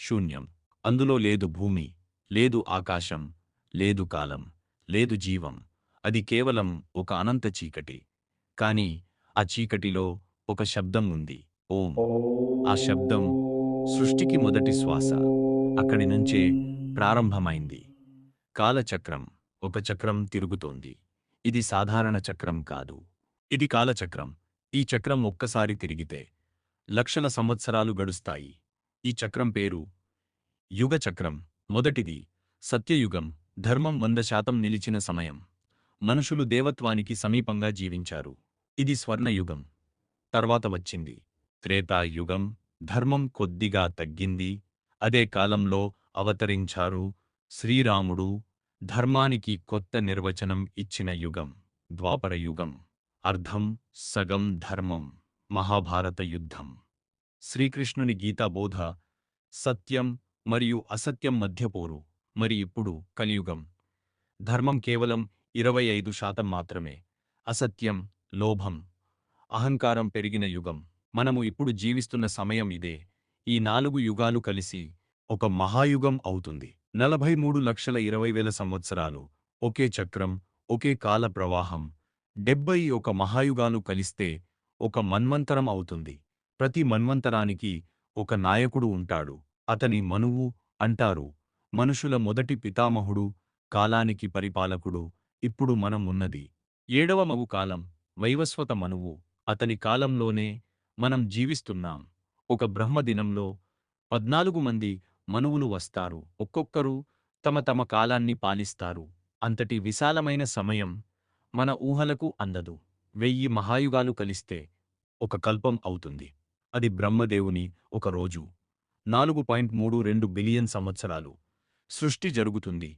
శూన్యం. అందులో లేదు భూమి, లేదు ఆకాశం, లేదు కాలం, లేదు జీవం. అది కేవలం ఒక అనంత చీకటి. కాని ఆ చీకటిలో ఒక శబ్దం ఉంది. ఓం. ఆ శబ్దం సృష్టికి మొదటి శ్వాస. అక్కడి నుంచే ప్రారంభమైంది. కాలచక్రం. ఒక చక్రం తిరుగుతోంది. ఇది సాధారణ చక్రం కాదు. ఇది కాలచక్రం. ఈ చక్రం ఒక్కసారి తిరిగితే లక్షల సంవత్సరాలు గడుస్తాయి. ఈ చక్రం పేరు యుగచక్రం. మొదటిది సత్యయుగం. ధర్మం 100% నిలిచిన సమయం. మనుషులు దేవత్వానికి సమీపంగా జీవించారు. ఇది స్వర్ణయుగం. తర్వాత వచ్చింది త్రేతాయుగం. ధర్మం కొద్దిగా తగ్గింది. అదే కాలంలో అవతరించారు శ్రీరాముడు. ధర్మానికి కొత్త నిర్వచనం ఇచ్చిన యుగం ద్వాపర యుగం. అర్ధం సగం ధర్మం. మహాభారత యుద్ధం. శ్రీకృష్ణుని గీతాబోధ సత్యం మరియు అసత్యం మధ్య పోరు. మరి ఇప్పుడు కలియుగం. ధర్మం కేవలం 25% మాత్రమే. అసత్యం, లోభం, అహంకారం పెరిగిన యుగం. మనము ఇప్పుడు జీవిస్తున్న సమయం ఇదే. ఈ 4 యుగాలు కలిసి ఒక మహాయుగం అవుతుంది. 43,20,000 సంవత్సరాలు. ఒకే చక్రం, ఒకే కాల ప్రవాహం. 71 మహాయుగాలు కలిస్తే ఒక మన్వంతరం అవుతుంది. ప్రతి మన్వంతరానికి ఒక నాయకుడు ఉంటాడు. అతని మనువు అంటారు. మనుషుల మొదటి పితామహుడు, కాలానికి పరిపాలకుడు. ఇప్పుడు మనం ఉన్నది 7వ మగు కాలం, వైవస్వత మనువు. అతని కాలంలోనే మనం జీవిస్తున్నాం. ఒక బ్రహ్మదినంలో 14 మంది మనువులు వస్తారు. ఒక్కొక్కరు తమ తమ కాలాన్ని పాలిస్తారు. అంతటి విశాలమైన సమయం మన ఊహలకు అందదు. 1000 మహాయుగాలు కలిస్తే ఒక కల్పం అవుతుంది. అది బ్రహ్మదేవుని ఒక రోజు. 4.32 బిలియన్ సంవత్సరాలు. సృష్టి జరుగుతుంది.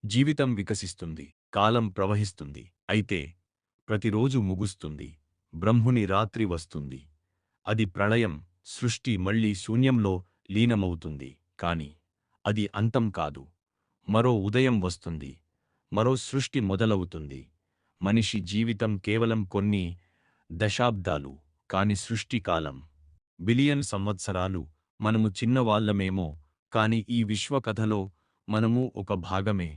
జీవితం వికసిస్తుంది. కాలం ప్రవహిస్తుంది. అయితే ప్రతిరోజు ముగుస్తుంది. బ్రహ్ముని రాత్రి వస్తుంది. అది ప్రళయం. సృష్టి మళ్ళీ శూన్యంలో లీనమవుతుంది. కాని అది అంతం కాదు. మరో ఉదయం వస్తుంది. మరో సృష్టి మొదలవుతుంది. మనిషి జీవితం కేవలం కొన్ని దశాబ్దాలు. కాని సృష్టి కాలం బిలియన్ సంవత్సరాలు. మనము చిన్నవాళ్లమేమో, కాని ఈ విశ్వకథలో మనము ఒక భాగమే.